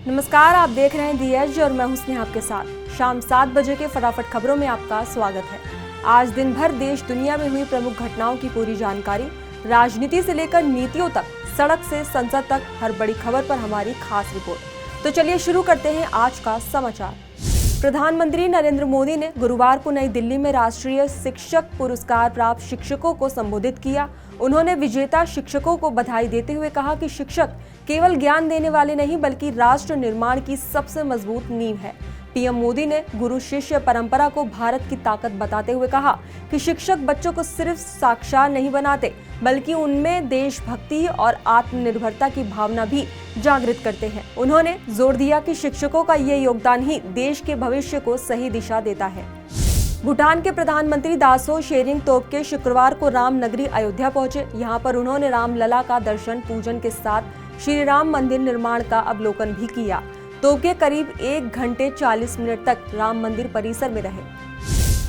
नमस्कार, आप देख रहे हैं दी एज और मैं हूं स्नेहा आपके साथ। शाम 7 बजे के फटाफट खबरों में आपका स्वागत है। आज दिन भर देश दुनिया में हुई प्रमुख घटनाओं की पूरी जानकारी, राजनीति से लेकर नीतियों तक, सड़क से संसद तक, हर बड़ी खबर पर हमारी खास रिपोर्ट। तो चलिए शुरू करते हैं आज का समाचार। प्रधानमंत्री नरेंद्र मोदी ने गुरुवार को नई दिल्ली में राष्ट्रीय शिक्षक पुरस्कार प्राप्त शिक्षकों को संबोधित किया। उन्होंने विजेता शिक्षकों को बधाई देते हुए कहा कि शिक्षक केवल ज्ञान देने वाले नहीं बल्कि राष्ट्र निर्माण की सबसे मजबूत नींव है। पीएम मोदी ने गुरु शिष्य परंपरा को भारत की ताकत बताते हुए कहा कि शिक्षक बच्चों को सिर्फ साक्षर नहीं बनाते बल्कि उनमें देशभक्ति और आत्मनिर्भरता की भावना भी जागृत करते हैं। उन्होंने जोर दिया कि शिक्षकों का ये योगदान ही देश के भविष्य को सही दिशा देता है। भूटान के प्रधानमंत्री दासो शेरिंग तोब्गे शुक्रवार को राम नगरी अयोध्या पहुंचे। यहां पर उन्होंने रामलला का दर्शन पूजन के साथ श्री राम मंदिर निर्माण का अवलोकन भी किया। तोब्गे करीब 1 घंटे 40 मिनट तक राम मंदिर परिसर में रहे।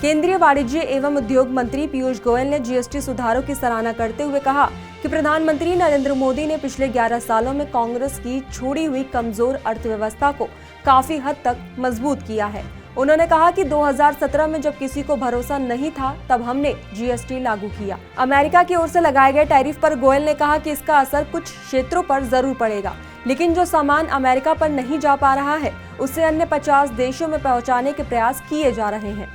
केंद्रीय वाणिज्य एवं उद्योग मंत्री पीयूष गोयल ने जीएसटी सुधारों की सराहना करते हुए कहा कि प्रधानमंत्री नरेंद्र मोदी ने पिछले 11 सालों में कांग्रेस की छोड़ी हुई कमजोर अर्थव्यवस्था को काफी हद तक मजबूत किया है। उन्होंने कहा कि 2017 में जब किसी को भरोसा नहीं था तब हमने जीएसटी लागू किया। अमेरिका की ओर से लगाए गए टैरिफ पर गोयल ने कहा कि इसका असर कुछ क्षेत्रों पर जरूर पड़ेगा, लेकिन जो सामान अमेरिका पर नहीं जा पा रहा है उसे अन्य 50 देशों में पहुंचाने के प्रयास किए जा रहे हैं।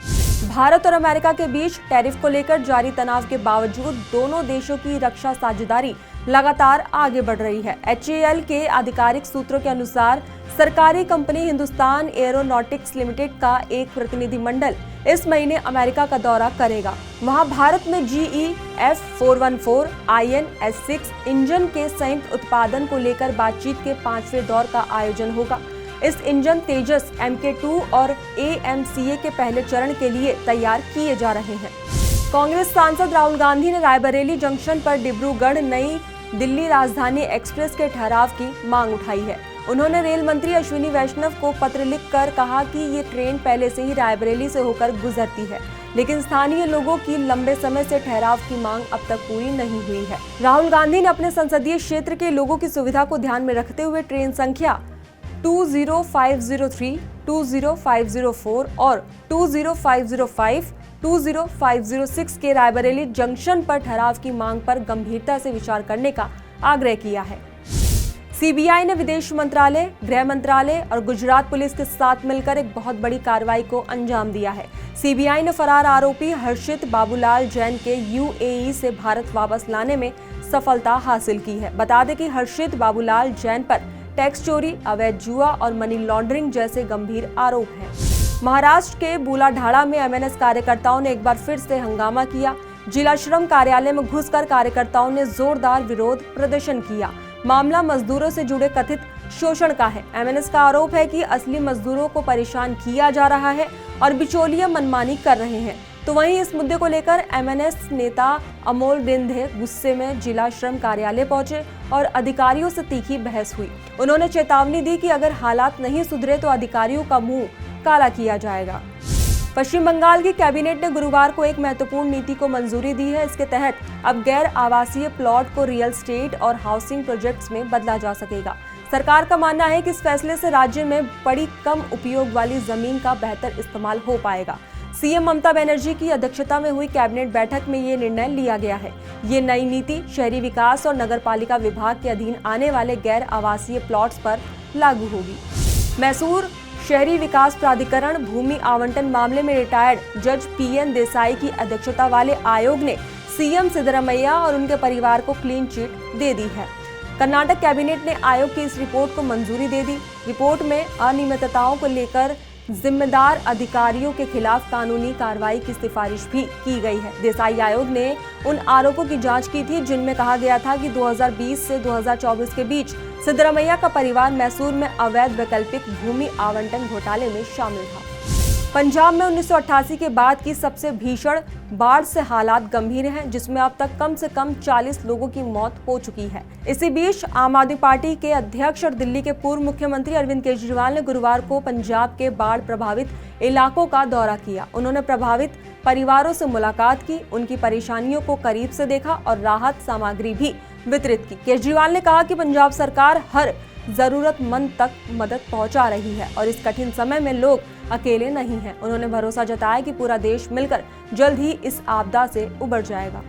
भारत और अमेरिका के बीच टैरिफ को लेकर जारी तनाव के बावजूद दोनों देशों की रक्षा साझेदारी लगातार आगे बढ़ रही है। HAL के आधिकारिक सूत्रों के अनुसार सरकारी कंपनी हिंदुस्तान एरोनॉटिक्स लिमिटेड का एक प्रतिनिधिमंडल इस महीने अमेरिका का दौरा करेगा। वहां भारत में GE F414 INS-6 इंजन के संयुक्त उत्पादन को लेकर बातचीत के 5वें दौर का आयोजन होगा। इस इंजन तेजस MK2 और AMCA के पहले चरण के लिए तैयार किए जा रहे हैं। कांग्रेस सांसद राहुल गांधी ने रायबरेली जंक्शन पर डिब्रूगढ़ नई दिल्ली राजधानी एक्सप्रेस के ठहराव की मांग उठाई है। उन्होंने रेल मंत्री अश्विनी वैष्णव को पत्र लिखकर कहा कि ये ट्रेन पहले से ही रायबरेली से होकर गुजरती है, लेकिन स्थानीय लोगों की लंबे समय से ठहराव की मांग अब तक पूरी नहीं हुई है। राहुल गांधी ने अपने संसदीय क्षेत्र के लोगों की सुविधा को ध्यान में रखते हुए ट्रेन संख्या 20503, 20504 और 20505, 20506 के रायबरेली जंक्शन पर ठहराव की मांग पर गंभीरता से विचार करने का आग्रह किया है। सीबीआई ने विदेश मंत्रालय, गृह मंत्रालय और गुजरात पुलिस के साथ मिलकर एक बहुत बड़ी कार्रवाई को अंजाम दिया है। सीबीआई ने फरार आरोपी हर्षित बाबूलाल जैन के UAE से भारत वापस लाने में सफलता हासिल की है। बता दें कि हर्षित बाबूलाल जैन पर टैक्स चोरी, अवैध जुआ और मनी लॉन्ड्रिंग जैसे गंभीर आरोप हैं। महाराष्ट्र के बूलाढाड़ा में MNS कार्यकर्ताओं ने एक बार फिर से हंगामा किया। जिला श्रम कार्यालय में घुसकर कार्यकर्ताओं ने जोरदार विरोध प्रदर्शन किया। मामला मजदूरों से जुड़े कथित शोषण का है। MNS का आरोप है कि असली मजदूरों को परेशान किया जा रहा है और बिचौलिया मनमानी कर रहे हैं। तो वहीं इस मुद्दे को लेकर MNS नेता अमोल बिंदे गुस्से में जिला श्रम कार्यालय पहुंचे और अधिकारियों से तीखी बहस हुई। उन्होंने चेतावनी दी कि अगर हालात नहीं सुधरे तो अधिकारियों का मुंह काला किया जाएगा। पश्चिम बंगाल की कैबिनेट ने गुरुवार को एक महत्वपूर्ण नीति को मंजूरी दी है। इसके तहत अब गैर आवासीय प्लॉट को रियल एस्टेट और हाउसिंग प्रोजेक्ट्स में बदला जा सकेगा। सरकार का मानना है कि इस फैसले से राज्य में बड़ी कम उपयोग वाली जमीन का बेहतर इस्तेमाल हो पाएगा। सीएम ममता बनर्जी की अध्यक्षता में हुई कैबिनेट बैठक में ये निर्णय लिया गया है। ये नई नीति शहरी विकास और नगरपालिका विभाग के अधीन आने वाले गैर आवासीय प्लॉट्स पर लागू होगी। मैसूर शहरी विकास प्राधिकरण भूमि आवंटन मामले में रिटायर्ड जज PN देसाई की अध्यक्षता वाले आयोग ने CM सिद्धरामैया और उनके परिवार को क्लीन चिट दे दी है। कर्नाटक कैबिनेट ने आयोग की इस रिपोर्ट को मंजूरी दे दी। रिपोर्ट में अनियमितताओं को लेकर जिम्मेदार अधिकारियों के खिलाफ कानूनी कार्रवाई की सिफारिश भी की गई है। देसाई आयोग ने उन आरोपों की जांच की थी जिनमें कहा गया था कि 2020 से 2024 के बीच सिद्धरामैया का परिवार मैसूर में अवैध वैकल्पिक भूमि आवंटन घोटाले में शामिल था। पंजाब में 1988 के बाद की सबसे भीषण बाढ़ से हालात गंभीर हैं, जिसमें अब तक कम से कम 40 लोगों की मौत हो चुकी है। इसी बीच आम आदमी पार्टी के अध्यक्ष और दिल्ली के पूर्व मुख्यमंत्री अरविंद केजरीवाल ने गुरुवार को पंजाब के बाढ़ प्रभावित इलाकों का दौरा किया। उन्होंने प्रभावित परिवारों से मुलाकात की, उनकी परेशानियों को करीब से देखा और राहत सामग्री भी वितरित की। केजरीवाल ने कहा कि पंजाब सरकार हर जरूरतमंद तक मदद पहुंचा रही है और इस कठिन समय में लोग अकेले नहीं हैं। उन्होंने भरोसा जताया कि पूरा देश मिलकर जल्द ही इस आपदा से उबर जाएगा।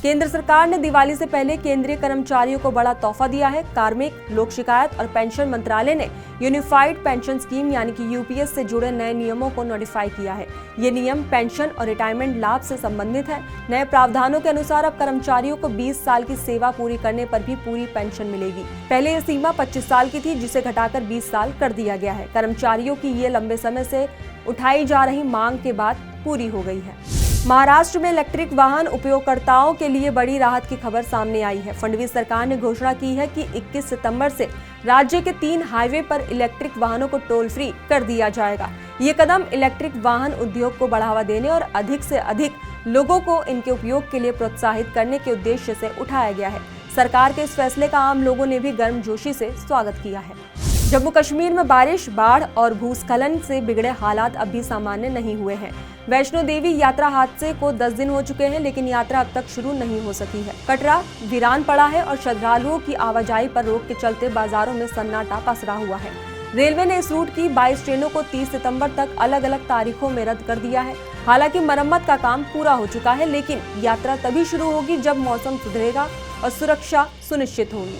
केंद्र सरकार ने दिवाली से पहले केंद्रीय कर्मचारियों को बड़ा तोहफा दिया है। कार्मिक, लोक शिकायत और पेंशन मंत्रालय ने यूनिफाइड पेंशन स्कीम यानी कि यूपीएस से जुड़े नए नियमों को नोटिफाई किया है। ये नियम पेंशन और रिटायरमेंट लाभ से संबंधित है। नए प्रावधानों के अनुसार अब कर्मचारियों को 20 साल की सेवा पूरी करने पर भी पूरी पेंशन मिलेगी। पहले ये सीमा 25 साल की थी, जिसे घटाकर 20 साल कर दिया गया है। कर्मचारियों की ये लंबे समय से उठाई जा रही मांग के बाद पूरी हो गई है। महाराष्ट्र में इलेक्ट्रिक वाहन उपयोगकर्ताओं के लिए बड़ी राहत की खबर सामने आई है। फडणवीस सरकार ने घोषणा की है कि 21 सितंबर से राज्य के 3 हाईवे पर इलेक्ट्रिक वाहनों को टोल फ्री कर दिया जाएगा। ये कदम इलेक्ट्रिक वाहन उद्योग को बढ़ावा देने और अधिक से अधिक लोगों को इनके उपयोग के लिए प्रोत्साहित करने के उद्देश्य से उठाया गया है। सरकार के इस फैसले का आम लोगों ने भी गर्मजोशी से स्वागत किया है। जम्मू कश्मीर में बारिश, बाढ़ और भूस्खलन से बिगड़े हालात अब भी सामान्य नहीं हुए हैं। वैष्णो देवी यात्रा हादसे को 10 दिन हो चुके हैं, लेकिन यात्रा अब तक शुरू नहीं हो सकी है। कटरा वीरान पड़ा है और श्रद्धालुओं की आवाजाही पर रोक के चलते बाजारों में सन्नाटा पसरा हुआ है। रेलवे ने इस रूट की 22 ट्रेनों को 30 सितंबर तक अलग अलग तारीखों में रद्द कर दिया है। हालांकि मरम्मत का काम पूरा हो चुका है, लेकिन यात्रा तभी शुरू होगी जब मौसम सुधरेगा और सुरक्षा सुनिश्चित होगी।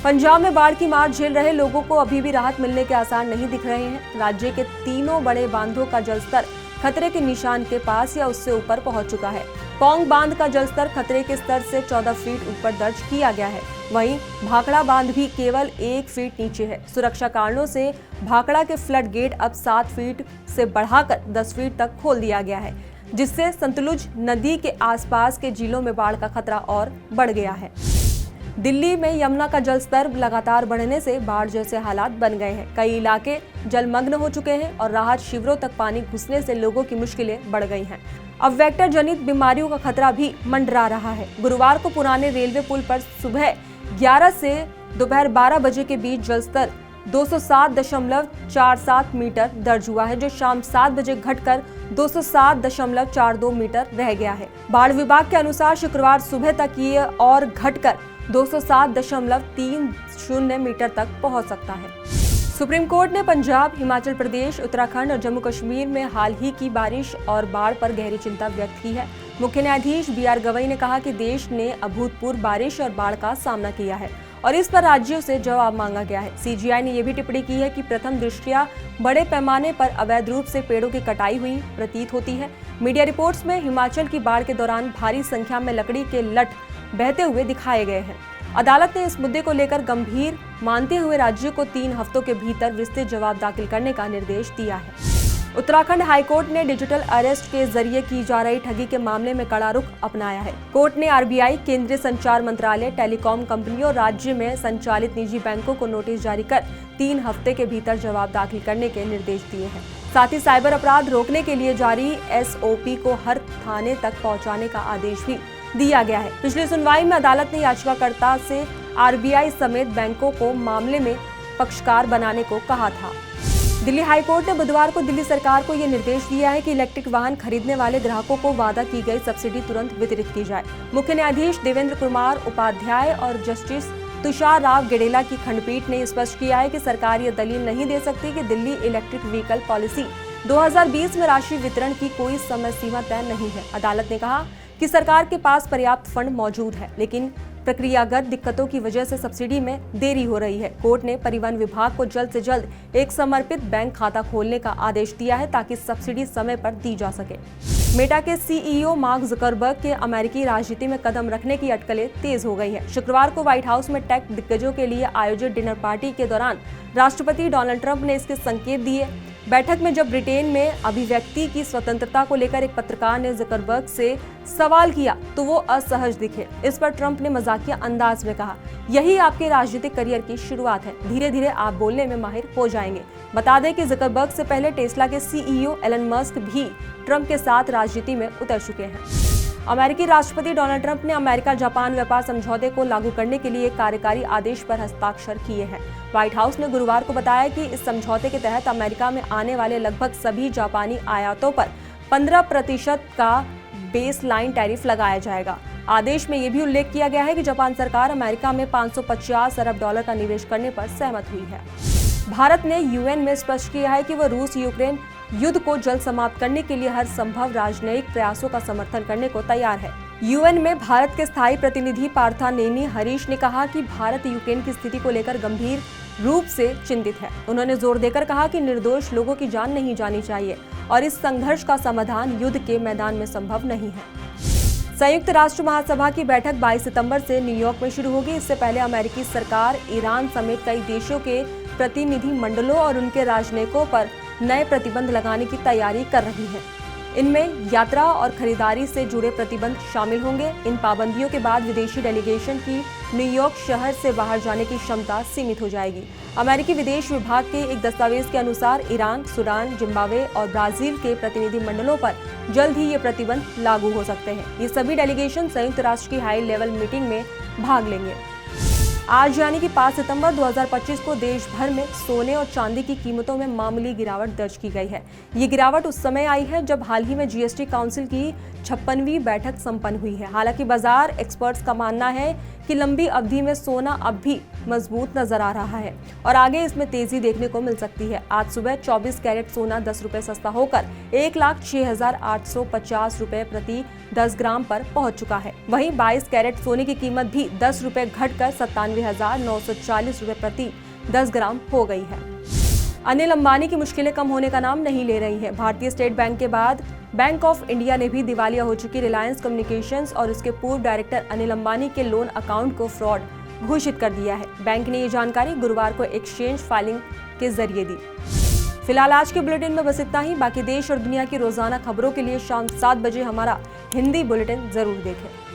पंजाब में बाढ़ की मार झेल रहे लोगों को अभी भी राहत मिलने के आसार नहीं दिख रहे हैं। राज्य के तीनों बड़े बांधों का जलस्तर खतरे के निशान के पास या उससे ऊपर पहुंच चुका है। पौंग बांध का जलस्तर खतरे के स्तर से 14 फीट ऊपर दर्ज किया गया है। वहीं भाखड़ा बांध भी केवल 1 फीट नीचे है। सुरक्षा कारणों से भाखड़ा के फ्लड गेट अब 7 फीट से बढ़ाकर 10 फीट तक खोल दिया गया है, जिससे सतलुज नदी के आसपास के जिलों में बाढ़ का खतरा और बढ़ गया है। दिल्ली में यमुना का जलस्तर लगातार बढ़ने से बाढ़ जैसे हालात बन गए हैं। कई इलाके जलमग्न हो चुके हैं और राहत शिविरों तक पानी घुसने से लोगों की मुश्किलें बढ़ गई हैं। अब वेक्टर जनित बीमारियों का खतरा भी मंडरा रहा है। गुरुवार को पुराने रेलवे पुल पर सुबह 11 से दोपहर 12 बजे के बीच जलस्तर 207.47 मीटर दर्ज हुआ है, जो शाम 7 बजे घटकर 207.42 मीटर रह गया है। बाढ़ विभाग के अनुसार शुक्रवार सुबह तक ये और घटकर 207.30 मीटर तक पहुंच सकता है। सुप्रीम कोर्ट ने पंजाब, हिमाचल प्रदेश, उत्तराखंड और जम्मू कश्मीर में हाल ही की बारिश और बाढ़ पर गहरी चिंता व्यक्त की है। मुख्य न्यायाधीश BR गवई ने कहा कि देश ने अभूतपूर्व बारिश और बाढ़ का सामना किया है और इस पर राज्यों से जवाब मांगा गया है। CGI ने यह भी टिप्पणी की है कि प्रथम दृष्टया बड़े पैमाने पर अवैध रूप से पेड़ों की कटाई हुई प्रतीत होती है। मीडिया रिपोर्ट्स में हिमाचल की बाढ़ के दौरान भारी संख्या में लकड़ी के लठ बहते हुए दिखाए गए हैं। अदालत ने इस मुद्दे को लेकर गंभीर मानते हुए राज्य को 3 हफ्तों के भीतर विस्तृत जवाब दाखिल करने का निर्देश दिया है। उत्तराखंड हाईकोर्ट ने डिजिटल अरेस्ट के जरिए की जा रही ठगी के मामले में कड़ा रुख अपनाया है। कोर्ट ने RBI, केंद्रीय संचार मंत्रालय, टेलीकॉम कंपनी और राज्य में संचालित निजी बैंकों को नोटिस जारी कर 3 हफ्ते के भीतर जवाब दाखिल करने के निर्देश दिए हैं। साथ ही साइबर अपराध रोकने के लिए जारी SOP को हर थाने तक पहुंचाने का आदेश भी दिया गया है। पिछली सुनवाई में अदालत ने याचिकाकर्ता से RBI समेत बैंकों को मामले में पक्षकार बनाने को कहा था। दिल्ली हाईकोर्ट ने बुधवार को दिल्ली सरकार को यह निर्देश दिया है कि इलेक्ट्रिक वाहन खरीदने वाले ग्राहकों को वादा की गई सब्सिडी तुरंत वितरित की जाए। मुख्य न्यायाधीश देवेंद्र कुमार उपाध्याय और जस्टिस तुषार राव गेडेला की खंडपीठ ने स्पष्ट किया है कि सरकार यह दलील नहीं दे सकती कि दिल्ली इलेक्ट्रिक व्हीकल पॉलिसी 2020 में राशि वितरण की कोई समय सीमा तय नहीं है। अदालत ने कहा कि सरकार के पास पर्याप्त फंड मौजूद है, लेकिन प्रक्रियागत दिक्कतों की वजह से सब्सिडी में देरी हो रही है। कोर्ट ने परिवहन विभाग को जल्द से जल्द एक समर्पित बैंक खाता खोलने का आदेश दिया है ताकि सब्सिडी समय पर दी जा सके। मेटा के CEO मार्क जुकरबर्ग के अमेरिकी राजनीति में कदम रखने की अटकलें तेज हो गई है। शुक्रवार को व्हाइट हाउस में टेक दिग्गजों के लिए आयोजित डिनर पार्टी के दौरान राष्ट्रपति डोनाल्ड ट्रंप ने इसके संकेत दिए। बैठक में जब ब्रिटेन में अभिव्यक्ति की स्वतंत्रता को लेकर एक पत्रकार ने जुकरबर्ग से सवाल किया तो वो असहज दिखे। इस पर ट्रंप ने मजाकिया अंदाज में कहा, यही आपके राजनीतिक करियर की शुरुआत है, धीरे धीरे आप बोलने में माहिर हो जाएंगे। बता दें कि जुकरबर्ग से पहले टेस्ला के CEO एलन मस्क भी ट्रंप के साथ राजनीति में उतर चुके हैं। अमेरिकी राष्ट्रपति डोनाल्ड ट्रंप ने अमेरिका जापान व्यापार समझौते को लागू करने के लिए एक कार्यकारी आदेश पर हस्ताक्षर किए हैं। व्हाइट हाउस ने गुरुवार को बताया कि इस समझौते के तहत अमेरिका में आने वाले लगभग सभी जापानी आयातों पर 15% का बेस लाइन टैरिफ लगाया जाएगा। आदेश में ये भी उल्लेख किया गया है कि जापान सरकार अमेरिका में 550 अरब डॉलर का निवेश करने पर सहमत हुई है। भारत ने यूएन में स्पष्ट किया है कि वह रूस यूक्रेन युद्ध को जल्द समाप्त करने के लिए हर संभव राजनयिक प्रयासों का समर्थन करने को तैयार है। यूएन में भारत के स्थायी प्रतिनिधि पार्थानेनी हरीश ने कहा कि भारत यूक्रेन की स्थिति को लेकर गंभीर रूप से चिंतित है। उन्होंने जोर देकर कहा कि निर्दोष लोगों की जान नहीं जानी चाहिए और इस संघर्ष का समाधान युद्ध के मैदान में संभव नहीं है। संयुक्त राष्ट्र महासभा की बैठक 22 सितंबर से न्यूयॉर्क में शुरू होगी। इससे पहले अमेरिकी सरकार ईरान समेत कई देशों के प्रतिनिधि मंडलों और उनके राजनयिकों पर नए प्रतिबंध लगाने की तैयारी कर रही है। इनमें यात्रा और खरीदारी से जुड़े प्रतिबंध शामिल होंगे। इन पाबंदियों के बाद विदेशी डेलीगेशन की न्यूयॉर्क शहर से बाहर जाने की क्षमता सीमित हो जाएगी। अमेरिकी विदेश विभाग के एक दस्तावेज के अनुसार ईरान, सूडान, जिम्बाब्वे और ब्राजील के प्रतिनिधि मंडलों पर जल्द ही ये प्रतिबंध लागू हो सकते हैं। ये सभी डेलीगेशन संयुक्त राष्ट्र की हाई लेवल मीटिंग में भाग लेंगे। आज यानी कि 5 सितंबर 2025 को देश भर में सोने और चांदी की कीमतों में मामूली गिरावट दर्ज की गई है। ये गिरावट उस समय आई है जब हाल ही में जीएसटी काउंसिल की 56वीं बैठक संपन्न हुई है। हालांकि बाजार एक्सपर्ट्स का मानना है कि लंबी अवधि में सोना अब भी मजबूत नजर आ रहा है और आगे इसमें तेजी देखने को मिल सकती है। आज सुबह 24 कैरेट सोना 10 रुपए सस्ता होकर 1,06,850 रुपए प्रति 10 ग्राम पर पहुंच चुका है। वहीं 22 कैरेट सोने की कीमत भी 10 रुपए घटकर 97,940 रुपए प्रति 10 ग्राम हो गई है। अनिल अंबानी की मुश्किलें कम होने का नाम नहीं ले रही है। भारतीय स्टेट बैंक के बाद बैंक ऑफ इंडिया ने भी दिवालिया हो चुकी रिलायंस कम्युनिकेशंस और उसके पूर्व डायरेक्टर अनिल अंबानी के लोन अकाउंट को फ्रॉड घोषित कर दिया है। बैंक ने ये जानकारी गुरुवार को एक्सचेंज फाइलिंग के जरिए दी। फिलहाल आज के बुलेटिन में बस इतना ही। बाकी देश और दुनिया की रोजाना खबरों के लिए शाम 7 बजे हमारा हिंदी बुलेटिन जरूर देखें।